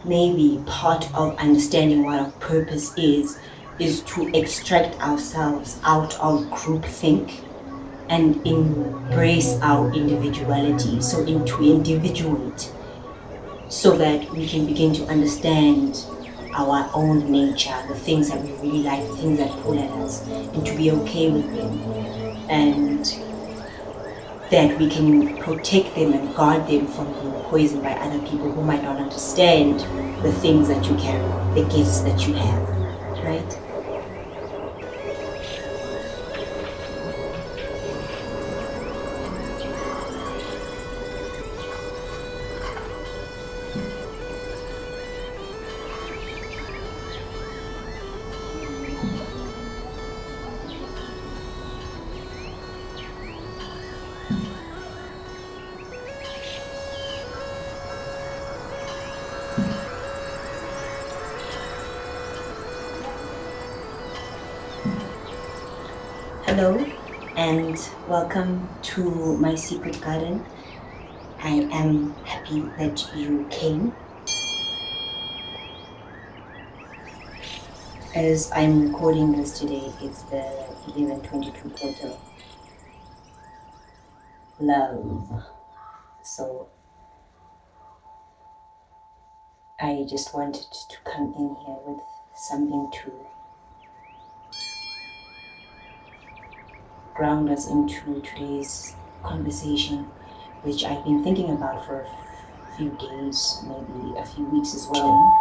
maybe part of understanding what our purpose is to extract ourselves out of groupthink and embrace our individuality. So to individuate, so that we can begin to understand our own nature, the things that we really like, the things that pull at us, and to be okay with them, and that we can protect them and guard them from being poisoned by other people who might not understand the things that you carry, the gifts that you have, right? Hello, and welcome to my secret garden. I am happy that you came. As I'm recording this today, it's the 11:22 portal. Love. So I just wanted to come in here with something to ground us into today's conversation, which I've been thinking about for a few days, maybe a few weeks as well.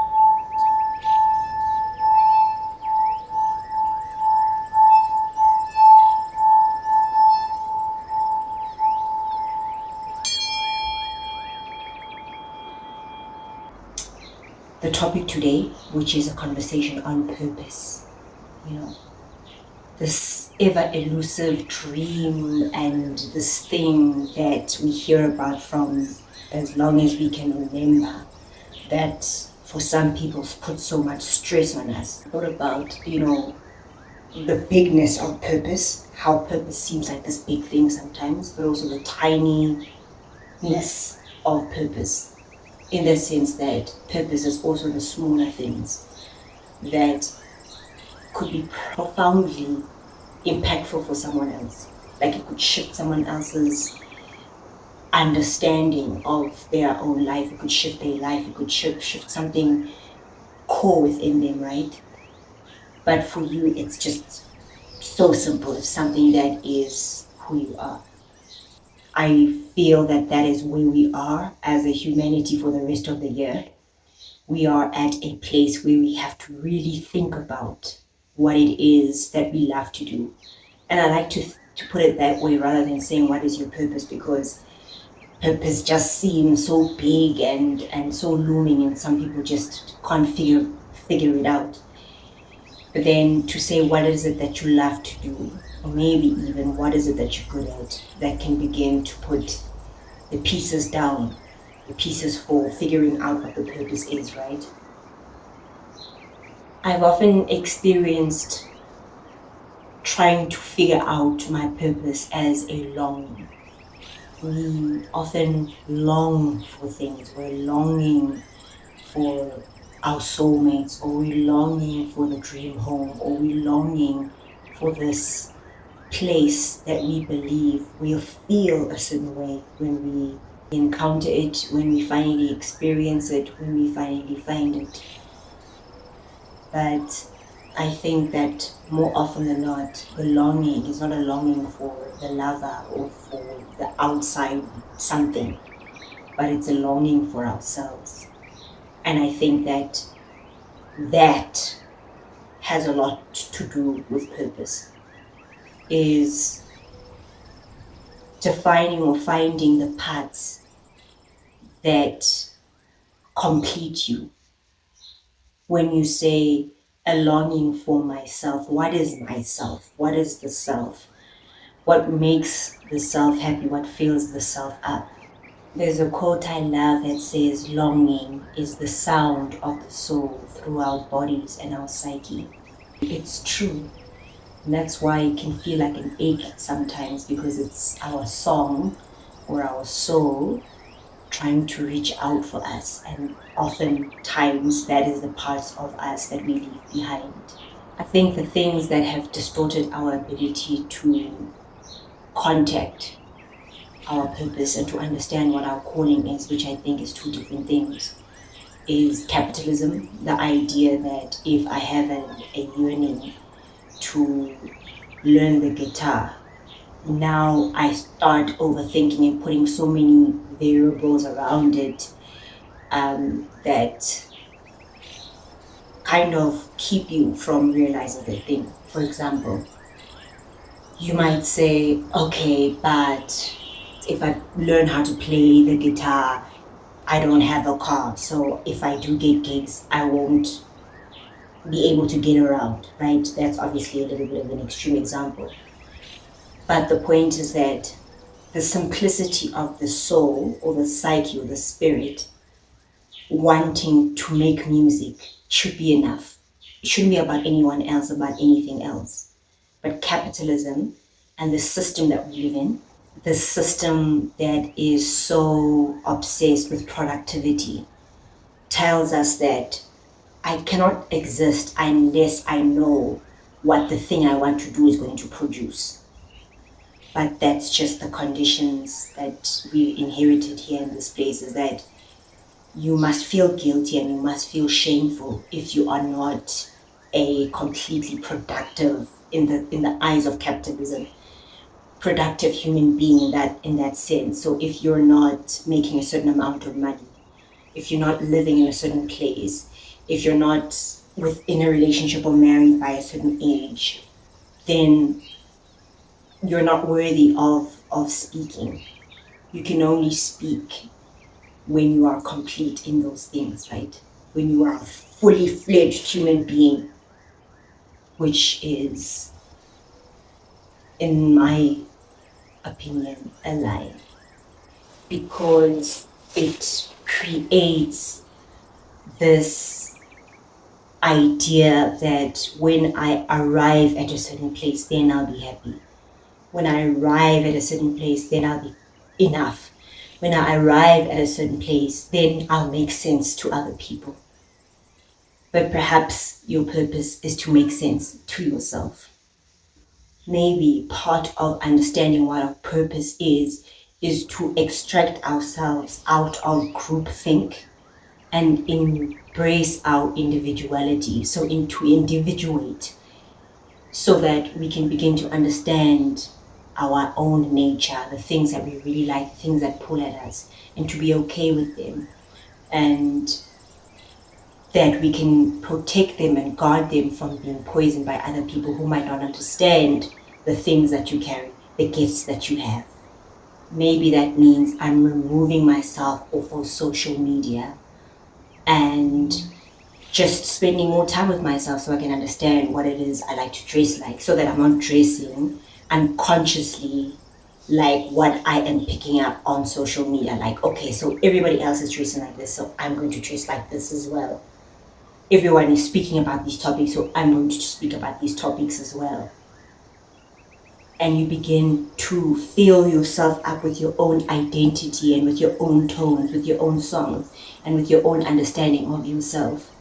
The topic today, which is a conversation on purpose, this ever elusive dream and this thing that we hear about from as long as we can remember, that for some people puts so much stress on us. What about, the bigness of purpose, how purpose seems like this big thing sometimes, but also the tininess of purpose, in the sense that purpose is also the smaller things that could be profoundly impactful for someone else. Like it could shift someone else's understanding of their own life. It could shift their life. It could shift something core within them, right? But for you, it's just so simple. It's something that is who you are. I feel that that is where we are as a humanity for the rest of the year. We are at a place where we have to really think about what it is that we love to do. And I like to put it that way rather than saying what is your purpose, because purpose just seems so big and so looming, and some people just can't figure it out. But then to say what is it that you love to do, or maybe even what is it that you're good at, that can begin to put the pieces down, the pieces for figuring out what the purpose is, right? I've often experienced trying to figure out my purpose as a longing. We often long for things. We're longing for our soulmates, or we're longing for the dream home, or we're longing for this place that we believe we'll feel a certain way when we encounter it, when we finally experience it, when we finally find it. But I think that more often than not, the longing is not a longing for the lover or for the outside something, but it's a longing for ourselves. And I think that that has a lot to do with purpose, is defining or finding the parts that complete you. When you say a longing for myself, what is myself? What is the self? What makes the self happy? What fills the self up? There's a quote I love that says, longing is the sound of the soul through our bodies and our psyche. It's true. And that's why it can feel like an ache sometimes, because it's our song or our soul trying to reach out for us, and oftentimes that is the parts of us that we leave behind. I think the things that have distorted our ability to contact our purpose and to understand what our calling is, which I think is two different things, is capitalism. The idea that if I have a yearning to learn the guitar, now I start overthinking and putting so many variables around it that kind of keep you from realizing the thing. For example, you might say, okay, but if I learn how to play the guitar, I don't have a car. So if I do get gigs, I won't be able to get around, right? That's obviously a little bit of an extreme example. But the point is that the simplicity of the soul or the psyche or the spirit wanting to make music should be enough. It shouldn't be about anyone else, about anything else. But capitalism and the system that we live in, the system that is so obsessed with productivity, tells us that I cannot exist unless I know what the thing I want to do is going to produce. But that's just the conditions that we inherited here in this place, is that you must feel guilty and you must feel shameful if you are not a completely productive, in the eyes of capitalism, productive human being in that sense. So if you're not making a certain amount of money, if you're not living in a certain place, if you're not within a relationship or married by a certain age, then you're not worthy of speaking. You can only speak when you are complete in those things, right? When you are a fully fledged human being, which is, in my opinion, a lie. Because it creates this idea that when I arrive at a certain place, then I'll be happy. When I arrive at a certain place, then I'll be enough. When I arrive at a certain place, then I'll make sense to other people. But perhaps your purpose is to make sense to yourself. Maybe part of understanding what our purpose is to extract ourselves out of groupthink and embrace our individuality. So to individuate, so that we can begin to understand our own nature, the things that we really like, the things that pull at us, and to be okay with them, and that we can protect them and guard them from being poisoned by other people who might not understand the things that you carry, the gifts that you have. Maybe that means I'm removing myself off of social media and just spending more time with myself so I can understand what it is I like to dress like, so that I'm not dressing unconsciously like what I am picking up on social media. Like, okay, so everybody else is dressing like this, so I'm going to dress like this as well. Everyone is speaking about these topics, so I'm going to speak about these topics as well. And you begin to fill yourself up with your own identity and with your own tones, with your own songs, and with your own understanding of yourself.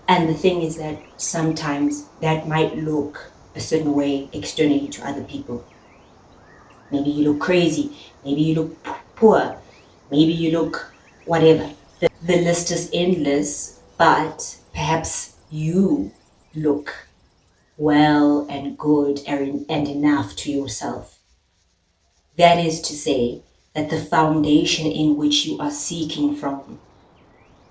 And the thing is that sometimes that might look a certain way externally to other people. Maybe you look crazy, maybe you look poor, maybe you look whatever. The list is endless, but perhaps you look well and good and enough to yourself. That is to say that the foundation in which you are seeking from,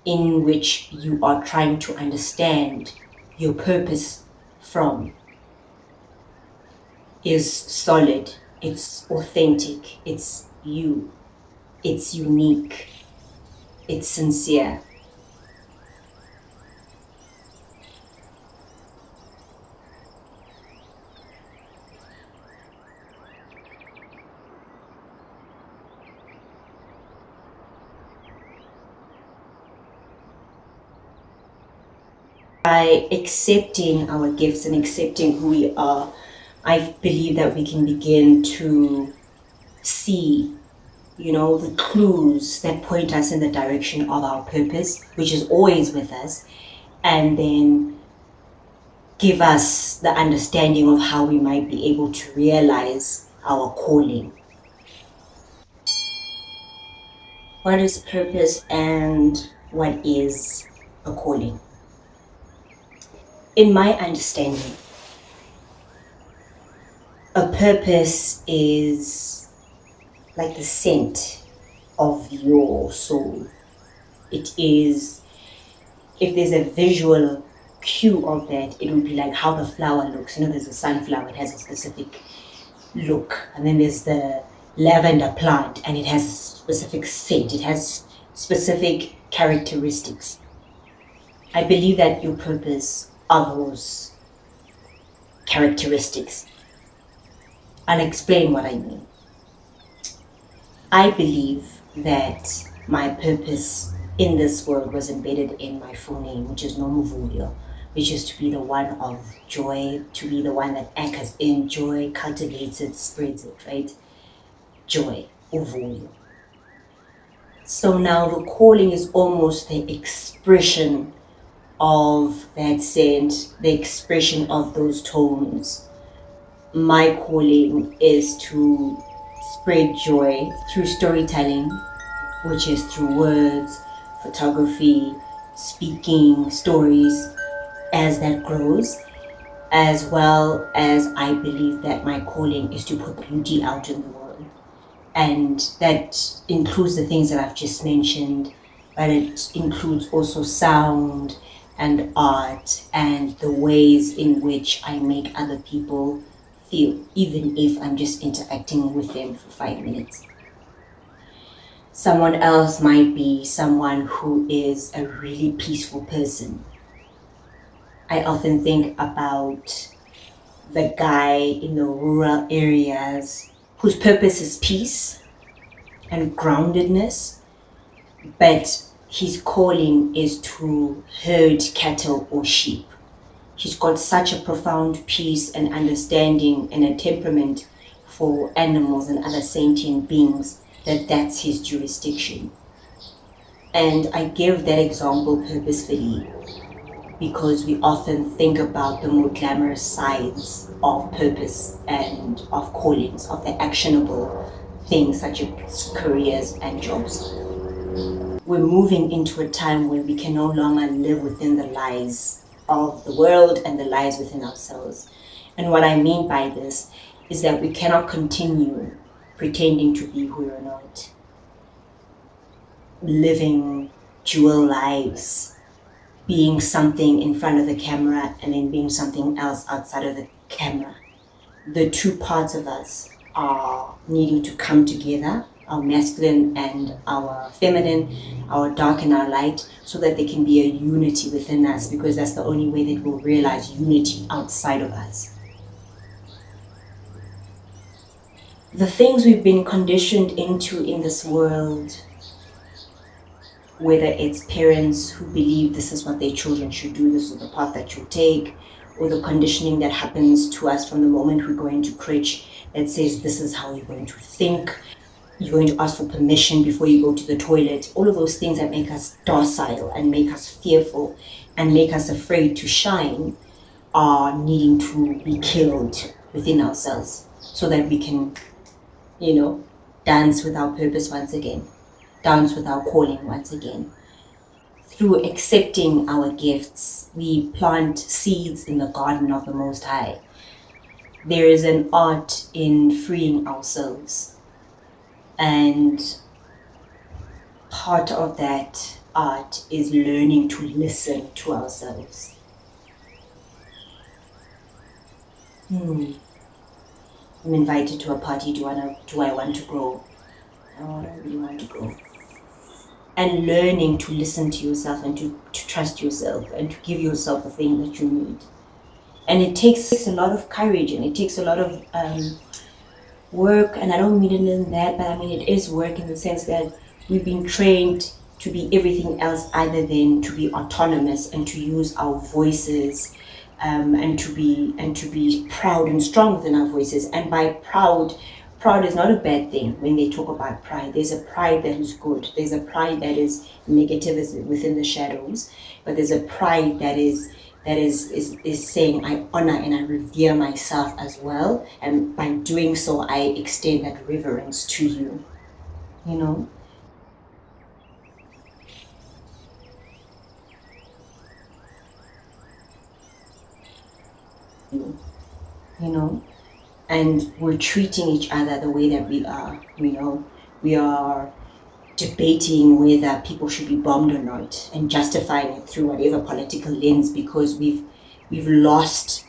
in which you are trying to understand your purpose from, is solid, it's authentic, it's you, it's unique, it's sincere. By accepting our gifts and accepting who we are, I believe that we can begin to see the clues that point us in the direction of our purpose, which is always with us, and then give us the understanding of how we might be able to realize our calling. What is purpose and what is a calling? In my understanding, a purpose is like the scent of your soul. It is, if there's a visual cue of that, it would be like how the flower looks. There's a sunflower, it has a specific look, and then there's the lavender plant and it has a specific scent, it has specific characteristics. I believe that your purpose are those characteristics. I'll explain what I mean. I believe that my purpose in this world was embedded in my full name, which is Nomuvuyo, which is to be the one of joy, to be the one that anchors in joy, cultivates it, spreads it, right? Joy, Uvuyo. So now the calling is almost the expression of that scent, the expression of those tones. My calling is to spread joy through storytelling, which is through words, photography, speaking, stories, as that grows, as well as I believe that my calling is to put beauty out in the world. And that includes the things that I've just mentioned, but it includes also sound and art and the ways in which I make other people feel, even if I'm just interacting with them for 5 minutes. Someone else might be someone who is a really peaceful person. I often think about the guy in the rural areas whose purpose is peace and groundedness, but his calling is to herd cattle or sheep. He's got such a profound peace and understanding and a temperament for animals and other sentient beings that that's his jurisdiction. And I give that example purposefully because we often think about the more glamorous sides of purpose and of callings, of the actionable things such as careers and jobs. We're moving into a time where we can no longer live within the lies of the world and the lies within ourselves. And what I mean by this is that we cannot continue pretending to be who we're not, living dual lives, being something in front of the camera and then being something else outside of the camera. The two parts of us are needing to come together, our masculine and our feminine, our dark and our light, so that there can be a unity within us, because that's the only way that we'll realize unity outside of us. The things we've been conditioned into in this world, whether it's parents who believe this is what their children should do, this is the path that you take, or the conditioning that happens to us from the moment we go into crèche that says this is how you're going to think, you're going to ask for permission before you go to the toilet. All of those things that make us docile and make us fearful and make us afraid to shine are needing to be killed within ourselves so that we can, dance with our purpose once again, dance with our calling once again. Through accepting our gifts, we plant seeds in the garden of the Most High. There is an art in freeing ourselves, and part of that art is learning to listen to ourselves. I'm invited to a party. Do I want to grow? No, I don't really want to grow. And learning to listen to yourself and to trust yourself and to give yourself the thing that you need. And it takes a lot of courage and it takes a lot of work, and I don't mean it in that, but I mean it is work in the sense that we've been trained to be everything else other than to be autonomous and to use our voices, and to be proud and strong within our voices. And by proud, proud is not a bad thing. When they talk about pride, there's a pride that is good, there's a pride that is negative, is within the shadows, but there's a pride that is saying, I honor and I revere myself as well, and by doing so I extend that reverence to you, you know. You know, and we're treating each other the way that we are, you know. We are debating whether people should be bombed or not and justifying it through whatever political lens, because we've lost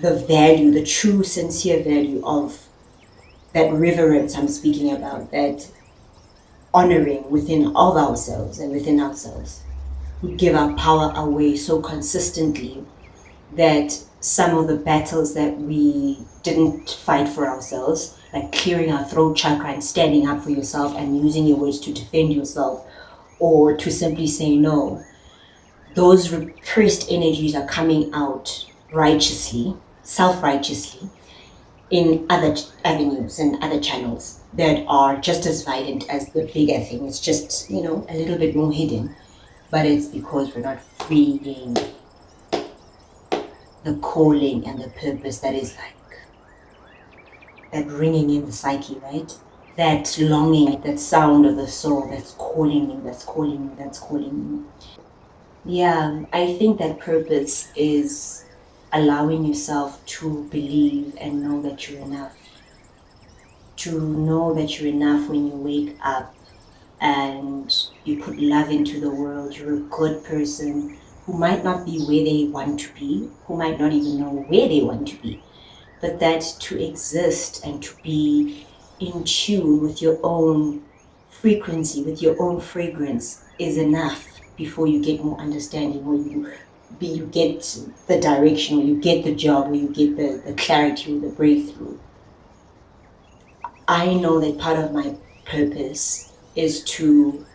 the value, the true sincere value of that reverence I'm speaking about, that honoring within of ourselves and within ourselves. We give our power away so consistently that some of the battles that we didn't fight for ourselves, like clearing our throat chakra and standing up for yourself and using your words to defend yourself or to simply say no, those repressed energies are coming out righteously, self-righteously, in other avenues and other channels that are just as violent as the bigger thing. It's just, you know, a little bit more hidden, but it's because we're not freeing the calling and the purpose that is like that ringing in the psyche, right? That longing, that sound of the soul that's calling you, that's calling you, that's calling you. Yeah, I think that purpose is allowing yourself to believe and know that you're enough. To know that you're enough when you wake up and you put love into the world. You're a good person who might not be where they want to be, who might not even know where they want to be, but that to exist and to be in tune with your own frequency, with your own fragrance is enough before you get more understanding, or you get the direction, or you get the job, or you get the clarity or the breakthrough. I know that part of my purpose is to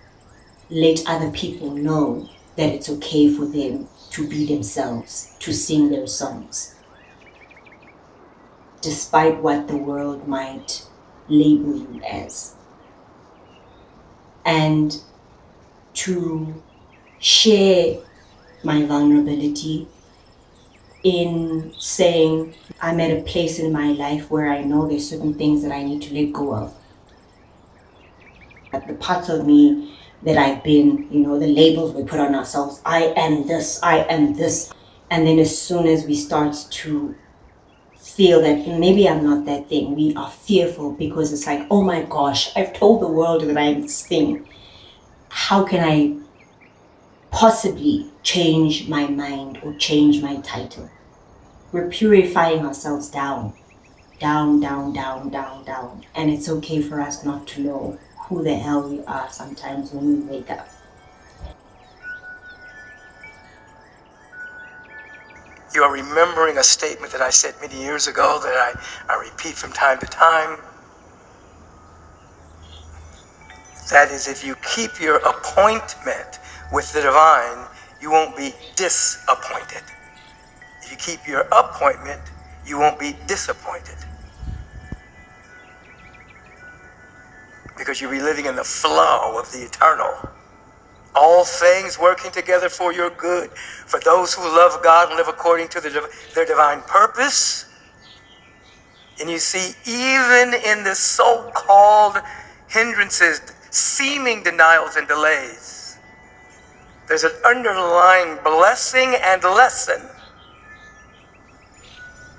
let other people know that it's okay for them to be themselves, to sing their songs, despite what the world might label you as. And to share my vulnerability in saying, I'm at a place in my life where I know there's certain things that I need to let go of. The parts of me that I've been, you know, the labels we put on ourselves, I am this, I am this. And then as soon as we start to feel that maybe I'm not that thing, we are fearful, because it's like, oh my gosh, I've told the world that I'm this thing. How can I possibly change my mind or change my title? We're purifying ourselves down, down, down, down, down, down. And it's okay for us not to know who the hell we are sometimes when we wake up. You are remembering a statement that I said many years ago that I repeat from time to time. That is, if you keep your appointment with the divine, you won't be disappointed. If you keep your appointment, you won't be disappointed. Because you'll be living in the flow of the eternal. All things working together for your good, for those who love God and live according to their divine purpose. And you see, even in the so-called hindrances, seeming denials and delays, there's an underlying blessing and lesson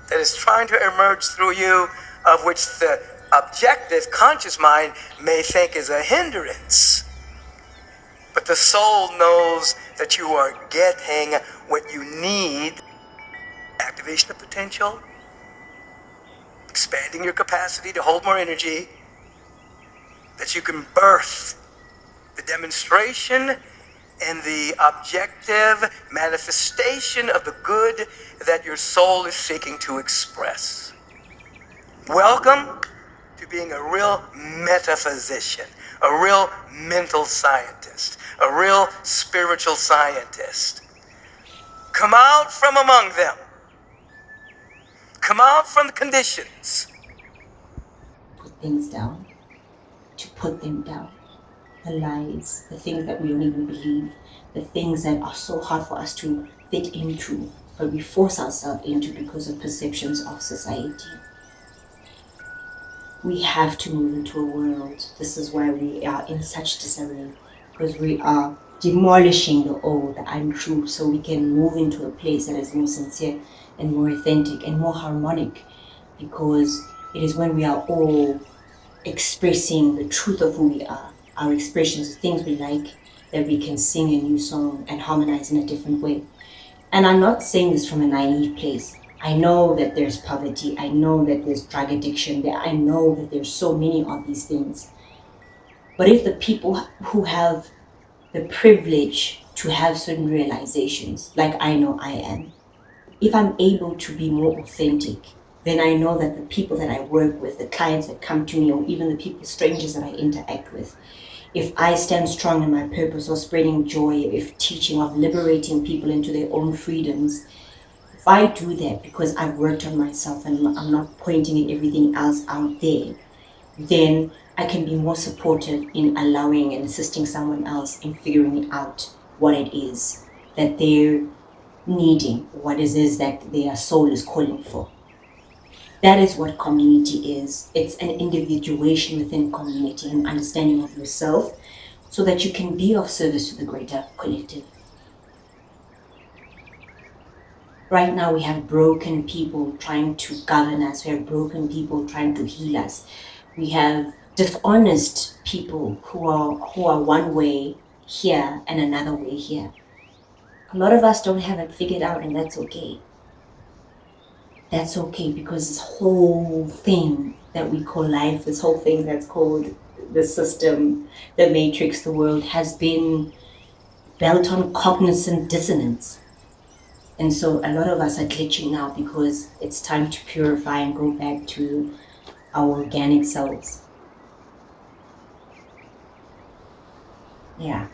that is trying to emerge through you, of which the objective conscious mind may think is a hindrance. But the soul knows that you are getting what you need. Activation of potential, expanding your capacity to hold more energy, that you can birth the demonstration and the objective manifestation of the good that your soul is seeking to express. Welcome to being a real metaphysician, a real mental scientist, a real spiritual scientist. Come out from among them. Come out from the conditions. things down, to put them down. The lies, the things that we don't even believe, the things that are so hard for us to fit into, but we force ourselves into because of perceptions of society. We have to move into a world. This is why we are in such disarray, because we are demolishing the old, the untrue, so we can move into a place that is more sincere and more authentic and more harmonic, because it is when we are all expressing the truth of who we are, our expressions, the things we like, that we can sing a new song and harmonize in a different way. And I'm not saying this from a naive place. I know that there's poverty. I know that there's drug addiction. I know that there's so many of these things. But if the people who have the privilege to have certain realizations, like I know I am, if I'm able to be more authentic, then I know that the people that I work with, the clients that come to me, or even the people, strangers that I interact with, if I stand strong in my purpose of spreading joy, if teaching, of liberating people into their own freedoms, if I do that because I've worked on myself and I'm not pointing at everything else out there, then I can be more supportive in allowing and assisting someone else in figuring out what it is that they're needing, what it is that their soul is calling for. That is what community is. It's an individuation within community, an understanding of yourself so that you can be of service to the greater collective. Right now we have broken people trying to govern us. We have broken people trying to heal us. We have dishonest people who are one way here and another way here. A lot of us don't have it figured out, and that's okay. That's okay, because this whole thing that we call life, this whole thing that's called the system, the matrix, the world, has been built on cognizant dissonance. And so a lot of us are glitching now because it's time to purify and go back to our organic selves. Yeah.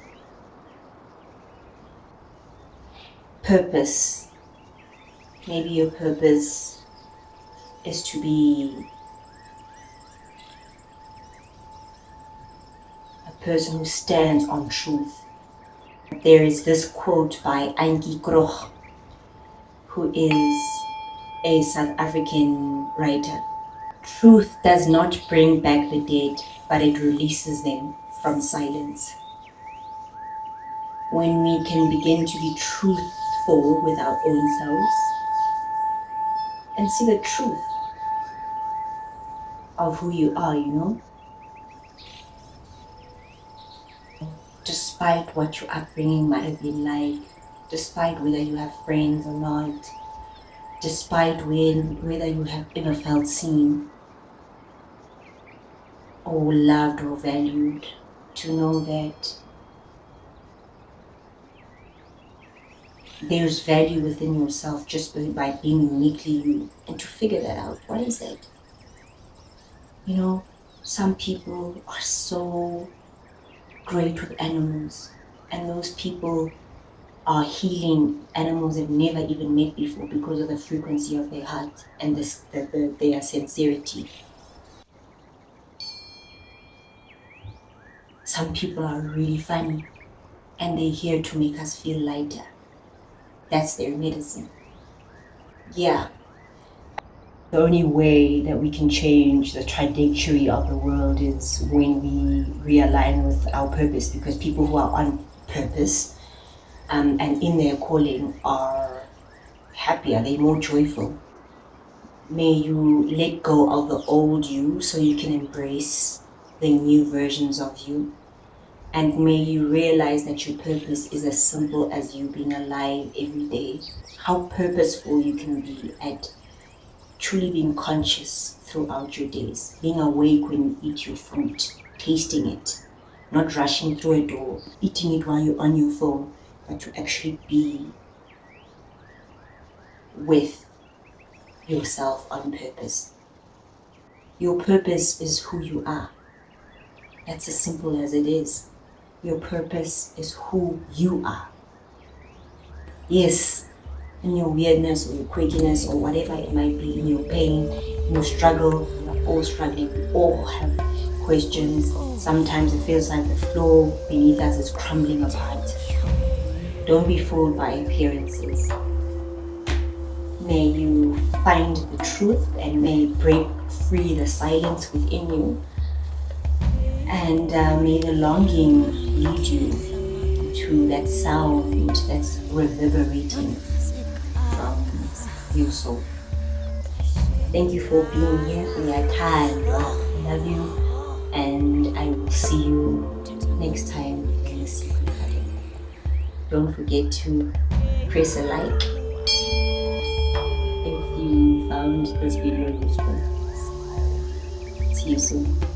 Purpose. Maybe your purpose is to be a person who stands on truth. There is this quote by Angie Kroch, who is a South African writer. Truth does not bring back the dead, but it releases them from silence. When we can begin to be truthful with our own selves and see the truth of who you are, despite what your upbringing might have been like, despite whether you have friends or not, despite whether you have ever felt seen or loved or valued, to know that there's value within yourself just by being uniquely you, and to figure that out. What is that? Some people are so great with animals, and those people are healing animals they've never even met before because of the frequency of their heart and their sincerity. Some people are really funny, and they're here to make us feel lighter. That's their medicine. Yeah. The only way that we can change the trajectory of the world is when we realign with our purpose, because people who are on purpose and in their calling are happier, they're more joyful. May you let go of the old you so you can embrace the new versions of you. And may you realize that your purpose is as simple as you being alive every day. How purposeful you can be at truly being conscious throughout your days, being awake when you eat your fruit, tasting it, not rushing through it or eating it while you're on your phone, but to actually be with yourself on purpose. Your purpose is who you are. That's as simple as it is. Your purpose is who you are. Yes, in your weirdness or your quirkiness or whatever it might be, in your pain, You struggle, we are all struggling, we all have questions. Sometimes it feels like the floor beneath us is crumbling apart. Don't be fooled by appearances. May you find the truth and may it break free the silence within you. And may the longing lead you to that sound that's reverberating from your soul. Thank you for being here, for your time. I love you, and I will see you next time in the Secret Garden. Don't forget to press a like if you found this video useful. See you soon.